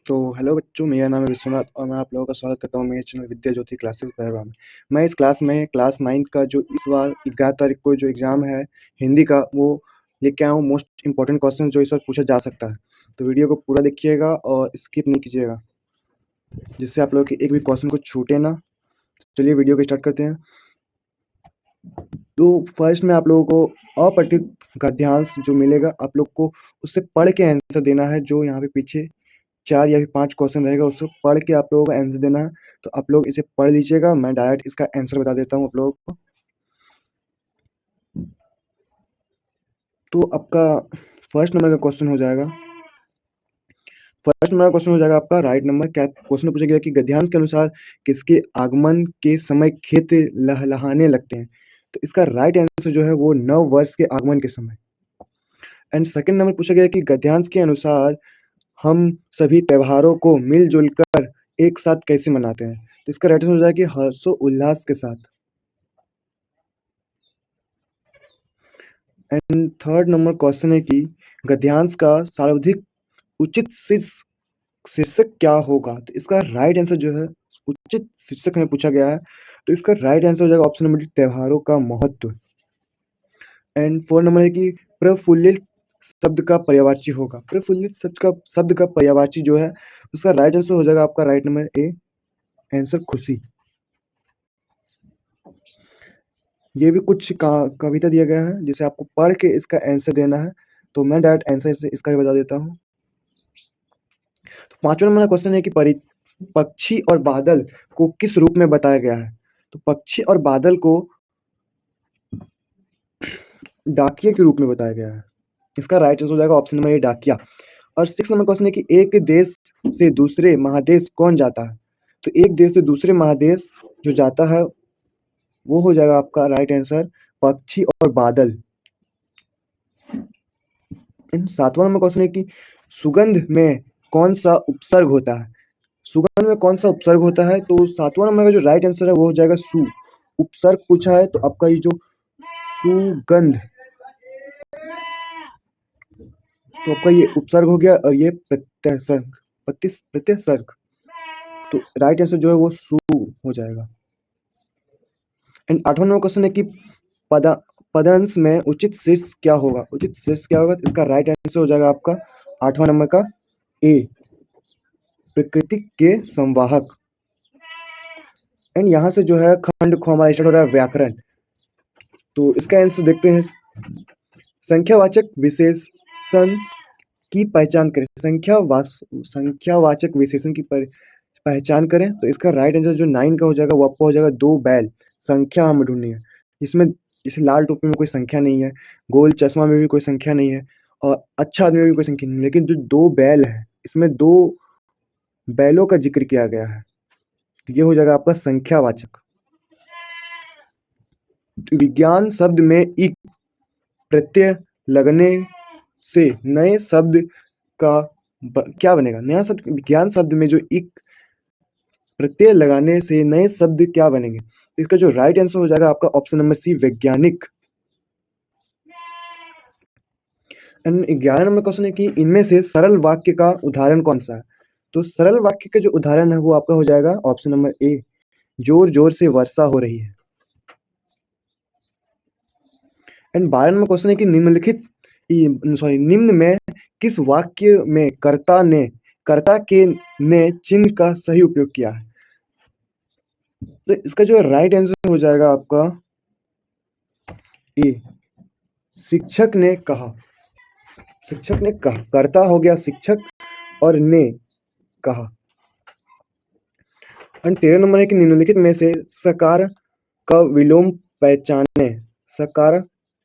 तो हेलो बच्चों, मेरा नाम है विश्वनाथ और मैं आप लोगों का स्वागत करता हूँ मेरे चैनल विद्या ज्योति क्लासेस प्रोग्राम में। मैं इस क्लास में क्लास 9 का जो इस बार 11 तारीख को जो एग्ज़ाम है हिंदी का, वो लेके आया हूँ मोस्ट इंपॉर्टेंट क्वेश्चन जो इस बार पूछा जा सकता है। तो वीडियो को पूरा देखिएगा और स्किप नहीं कीजिएगा, जिससे आप लोगों के एक भी क्वेश्चन को छूटे ना। चलिए वीडियो को स्टार्ट करते हैं। तो फर्स्ट में आप लोगों को अपठित गद्यांश जो मिलेगा, आप लोग को उससे पढ़ के आंसर देना है। जो यहाँ पे पीछे 4 या फिर 5 क्वेश्चन रहेगा, उसको पढ़ के आप लोगों को आंसर देना है। तो आप लोग इसे पढ़ लीजिएगा, मैं डायरेक्ट इसका आंसर बता देता हूँ आप लोगों को। तो आपका फर्स्ट नंबर का क्वेश्चन हो जाएगा, आपका राइट नंबर। क्या क्वेश्चन पूछा गया कि गद्यांश के अनुसार किसके आगमन के समय खेत लहलहाने लगते हैं? तो इसका राइट आंसर जो है वो नव वर्ष के आगमन के समय। एंड सेकंड नंबर पूछा गया कि गद्यांश के अनुसार हम सभी त्योहारों को मिलजुल कर एक साथ कैसे मनाते हैं? तो इसका राइट आंसर हो जाएगा कि हर्षोल्लास के साथ। एंड थर्ड नंबर क्वेश्चन है कि गद्यांश का सर्वाधिक उचित शीर्षक क्या होगा? तो इसका राइट आंसर जो है उचित शीर्षक में पूछा गया है, तो इसका राइट आंसर हो जाएगा ऑप्शन नंबर डी, त्योहारों का महत्व। एंड फोर्थ नंबर है कि प्रफुल्लित शब्द का पर्यायवाची होगा। प्रफुल्लित शब्द का पर्यायवाची जो है उसका राइट आंसर हो जाएगा आपका राइट नंबर ए, आंसर खुशी। ये भी कुछ कविता दिया गया है जिसे आपको पढ़ के इसका आंसर देना है। तो मैं डायरेक्ट आंसर इसका ही बता देता हूँ। तो पांचवा नंबर का क्वेश्चन है कि पक्षी और बादल को किस रूप में बताया गया है? तो पक्षी और बादल को डाकिया के रूप में बताया गया है। इसका राइट आंसर हो जाएगा ऑप्शन नंबर ए, डाकिया। और सिक्स नंबर क्वेश्चन है कि एक देश से दूसरे महादेश कौन जाता है? तो एक देश से दूसरे महादेश जो जाता है वो हो जाएगा आपका राइट आंसर पक्षी और बादल। सातवां नंबर क्वेश्चन है कि सुगंध में कौन सा उपसर्ग होता है? सुगंध में कौन सा उपसर्ग होता है? तो सातवां नंबर का जो राइट आंसर है वो हो जाएगा सु। उपसर्ग पूछा है तो आपका ये जो सुगंध, तो आपका ये उपसर्ग हो गया और ये प्रत्ययसर्ग, प्रत्ययसर्ग। तो राइट आंसर जो है वो सु हो जाएगा। एंड आठवां नंबर क्वेश्चन है कि पदंश में उचित शीर्ष क्या होगा? उचित शीर्ष क्या होगा? तो इसका राइट आंसर हो जाएगा आपका आठवां नंबर का ए, प्रकृति के संवाहक। एंड यहाँ से जो है खंड ख हमारा स्टार्ट हो रहा है व्याकरण। तो इसका आंसर देखते हैं। संख्यावाचक विशेषण की पहचान करें। संख्यावाचक विशेषण की पहचान करें। तो इसका राइट आंसर जो 9 का हो जाएगा वो आपका हो जाएगा दो बैल। संख्या हमें ढूंढनी है। इसमें जैसे लाल टोपी में कोई संख्या नहीं है, गोल चश्मा में भी कोई संख्या नहीं है, और अच्छा आदमी में भी कोई संख्या नहीं है, लेकिन जो दो बैल है इसमें दो बैलों का जिक्र किया गया है। तो ये हो जाएगा आपका संख्यावाचक। विज्ञान शब्द में इक प्रत्यय लगने से नए शब्द का क्या बनेगा? नया शब्द, विज्ञान शब्द में जो इक प्रत्यय लगाने से नए शब्द क्या बनेंगे? इसका जो राइट आंसर हो जाएगा आपका ऑप्शन नंबर सी, वैज्ञानिक। एंड 11 नंबर क्वेश्चन है कि इनमें से सरल वाक्य का उदाहरण कौन सा है? तो सरल वाक्य का जो उदाहरण है वो आपका हो जाएगा ऑप्शन नंबर ए, जोर जोर से वर्षा हो रही है। एंड 12 नंबर क्वेश्चन है कि निम्न में किस वाक्य में कर्ता के ने चिन्ह का सही उपयोग किया है? तो इसका जो राइट आंसर हो जाएगा आपका ए, शिक्षक ने कहा। शिक्षक ने कहा, कर्ता हो गया शिक्षक और ने कहा। और 13 नंबर है कि निम्नलिखित में से सकार का विलोम पहचाने। सकार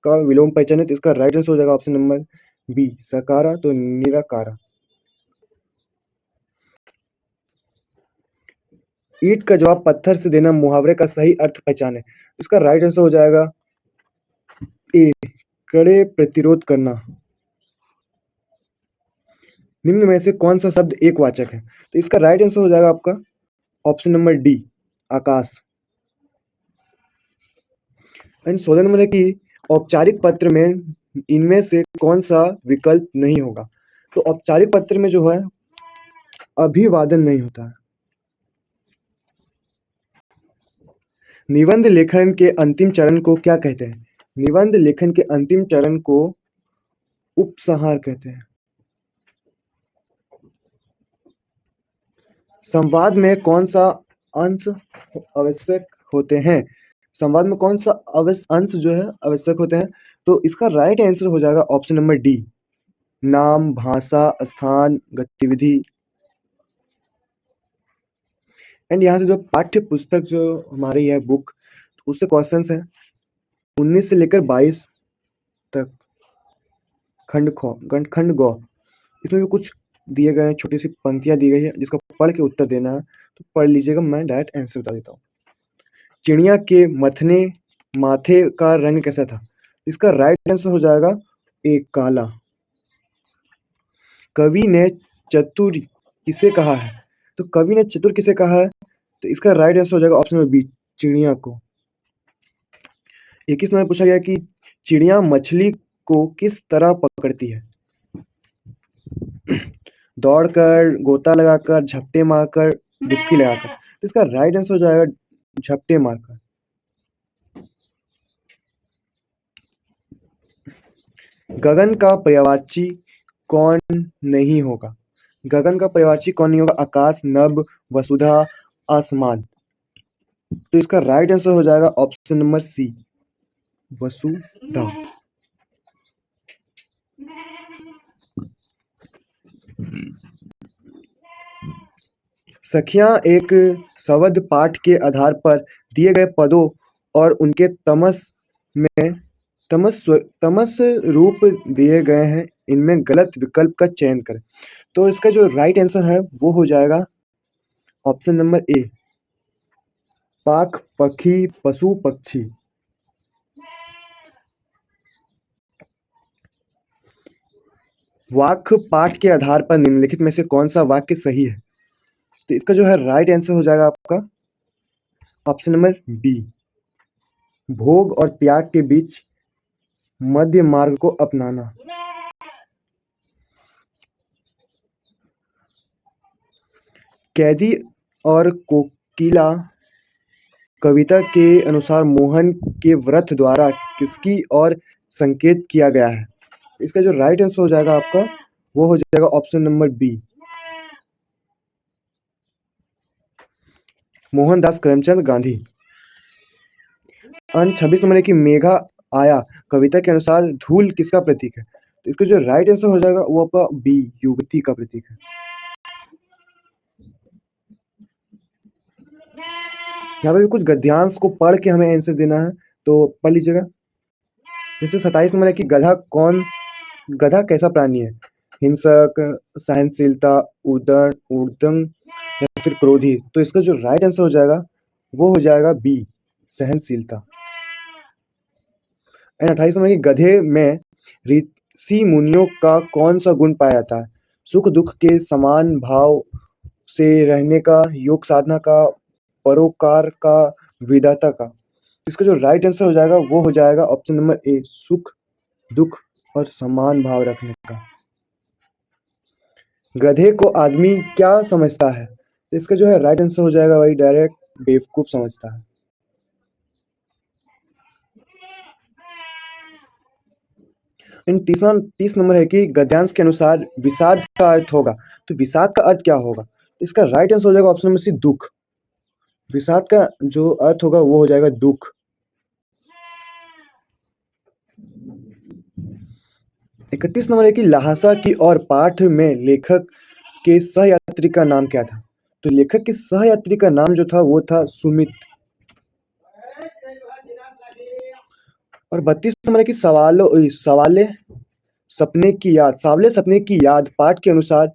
का विलोम पहचाने। तो इसका राइट आंसर हो जाएगा ऑप्शन नंबर बी, सकारा, तो निराकारा। ईंट का जवाब पत्थर से देना मुहावरे का सही अर्थ पहचाने। इसका राइट आंसर हो जाएगा ए, कड़े प्रतिरोध करना। निम्न में से कौन सा शब्द एक वाचक है? तो इसका राइट आंसर हो जाएगा आपका option number D, Akash. And 16 number है कि औपचारिक पत्र में इनमें से कौन सा विकल्प नहीं होगा? तो औपचारिक पत्र में जो है अभिवादन नहीं होता है। निबंध लेखन के अंतिम चरण को क्या कहते हैं? निबंध लेखन के अंतिम चरण को उपसंहार कहते हैं। संवाद में कौन सा अंश आवश्यक होते हैं? संवाद में कौन सा अंश जो है आवश्यक होते हैं? तो इसका राइट आंसर हो जाएगा ऑप्शन नंबर डी, नाम, भाषा, स्थान, गतिविधि। एंड यहाँ से जो पाठ्य पुस्तक जो हमारी है बुक, उससे क्वेश्चंस हैं 19 से लेकर 22 तक, खंड ग। इसमें भी कुछ दिए गए हैं, छोटी सी पंक्तियां दी गई है जिसको पढ़ के उत्तर देना है, तो पढ़ लीजिएगा, मैं डायरेक्ट आंसर बता देता हूँ। चिड़िया के माथे का रंग कैसा था? इसका राइट आंसर हो जाएगा एक काला। कवि ने चतुर किसे कहा है? तो कवि ने चतुर किसे कहा है? तो इसका राइट आंसर हो जाएगा ऑप्शन नंबर बी, चिड़िया को। 21 नंबर पूछा गया कि चिड़िया मछली को किस तरह पकड़ती है? दौड़कर, गोता लगाकर, झपटे मारकर, डुबकी लगाकर। तो इसका राइट आंसर हो जाएगा झपटे मारकर। गगन का पर्यायवाची कौन नहीं होगा? गगन का पर्यायवाची कौन नहीं होगा? आकाश, नभ, वसुधा, आसमान। तो इसका राइट आंसर हो जाएगा ऑप्शन नंबर सी, वसुधा। सखियां एक शब्द पाठ के आधार पर दिए गए पदों और उनके तमस रूप दिए गए हैं, इनमें गलत विकल्प का चयन करें। तो इसका जो राइट आंसर है वो हो जाएगा ऑप्शन नंबर ए, पाख, पखी, पशु, पक्षी। वाक्य पाठ के आधार पर निम्नलिखित में से कौन सा वाक्य सही है? तो इसका जो है राइट आंसर हो जाएगा आपका ऑप्शन नंबर बी, भोग और त्याग के बीच मध्य मार्ग को अपनाना। कैदी और कोकिला कविता के अनुसार मोहन के व्रत द्वारा किसकी ओर संकेत किया गया है? इसका जो राइट आंसर हो जाएगा आपका वो हो जाएगा option number B, Mohandas Karamchand Gandhi. 26 number है कि मेघा आया कविता के अनुसार धूल किसका प्रतीक है? तो इसका जो राइट आंसर हो जाएगा वो आपका बी, युवती का प्रतीक है। यहाँ पे भी कुछ गद्यांश को पढ़ के हमें आंसर देना है, तो पढ़ लीजिएगा। जैसे 27 नंबर है कि गधा कैसा प्राणी है? हिंसक, सहनशीलता, उदंड या फिर क्रोधी। तो इसका जो राइट आंसर हो जाएगा वो हो जाएगा बी, सहनशीलता। एंड 28 नंबर की गधे में ऋषि मुनियों का कौन सा गुण पाया जाता है? सुख दुख के समान भाव से रहने का, योग साधना का, परोपकार का, विदाता का। इसका जो राइट आंसर हो जाएगा वो हो जाएगा ऑप्शन नंबर ए, सुख दुख और समान भाव रखने का। गधे को आदमी क्या समझता है? तो इसका जो है राइट आंसर हो जाएगा वही, डायरेक्ट बेवकूफ समझता है। इन 30 नंबर है कि गद्यांश के अनुसार विषाद का अर्थ होगा, तो विषाद का अर्थ क्या होगा? तो इसका राइट आंसर हो जाएगा ऑप्शन नंबर सी, दुख। विषाद का जो अर्थ होगा वो हो जाएगा दुख। 31 नंबर है कि लहासा की और पाठ में लेखक के सहयात्री का नाम क्या था? तो लेखक के सहयात्री का नाम जो था वो था सुमित। और 32 नंबर है कि सावले सपने की याद पाठ के अनुसार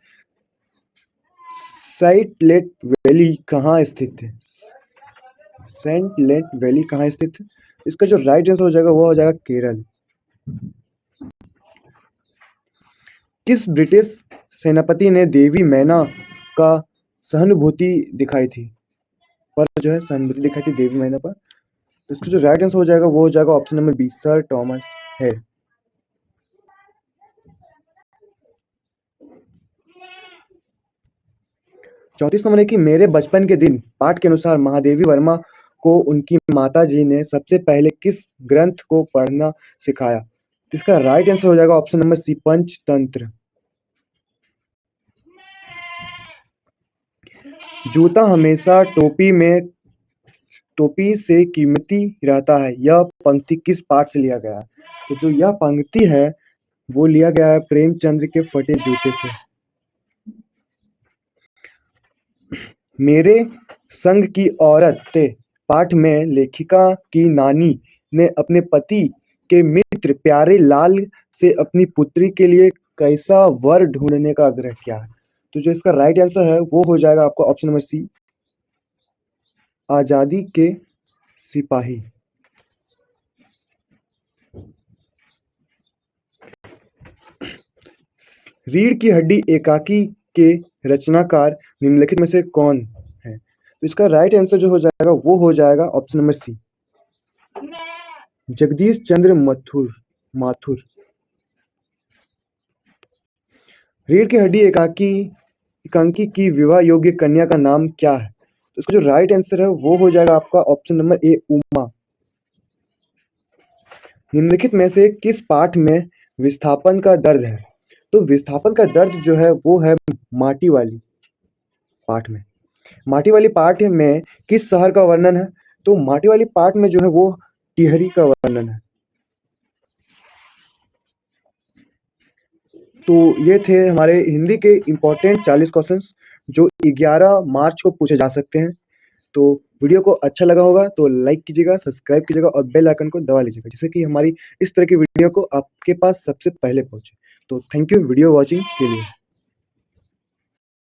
सेंट वैली कहाँ स्थित है? सेंट वैली कहाँ स्थित है? इसका जो राइट आंसर हो जाएगा वो हो जाएगा केरल। किस ब्रिटिश सेनापति ने देवी मैना का सहानुभूति दिखाई थी देवी मैना पर? तो इसका जो राइट आंसर हो जाएगा वो हो जाएगा option number B, sir Thomas है। 34 नंबर है कि मेरे बचपन के दिन पाठ के अनुसार महादेवी वर्मा को उनकी माताजी ने सबसे पहले किस ग्रंथ को पढ़ना सिखाया? तो इसका राइट आंसर हो जाएगा ऑप्शन नंबर सी, पंचतंत्र। जूता हमेशा टोपी से कीमती रहता है, यह पंक्ति किस पाठ से लिया गया है? तो जो यह पंक्ति है वो लिया गया है प्रेमचंद्र के फटे जूते से। मेरे संग की औरतें पाठ में लेखिका की नानी ने अपने पति के मित्र प्यारे लाल से अपनी पुत्री के लिए कैसा वर ढूंढने का आग्रह किया है? तो जो इसका राइट आंसर है वो हो जाएगा आपका ऑप्शन नंबर सी, आजादी के सिपाही। रीढ़ की हड्डी एकाकी के रचनाकार निम्नलिखित में से कौन है? तो इसका राइट आंसर जो हो जाएगा वो हो जाएगा ऑप्शन नंबर सी, जगदीश चंद्र माथुर। रीढ़ की हड्डी एकांकी की विवाह योग्य कन्या का नाम क्या है? तो इसका जो राइट आंसर है वो हो जाएगा आपका ऑप्शन नंबर ए, उमा। निम्नलिखित में से किस पाठ में विस्थापन का दर्द है? तो विस्थापन का दर्द जो है वो है माटी वाली पाठ में। माटी वाली पाठ में किस शहर का वर्णन है? तो माटी वाली पाठ में जो है वो टिहरी का वर्णन है। तो ये थे हमारे हिंदी के इम्पोर्टेंट 40 क्वेश्चंस जो 11 मार्च को पूछे जा सकते हैं। तो वीडियो को अच्छा लगा होगा तो लाइक कीजिएगा, सब्सक्राइब कीजिएगा और बेल आइकन को दबा लीजिएगा, जिससे कि हमारी इस तरह की वीडियो को आपके पास सबसे पहले पहुंचे। तो थैंक यू वीडियो वॉचिंग के लिए।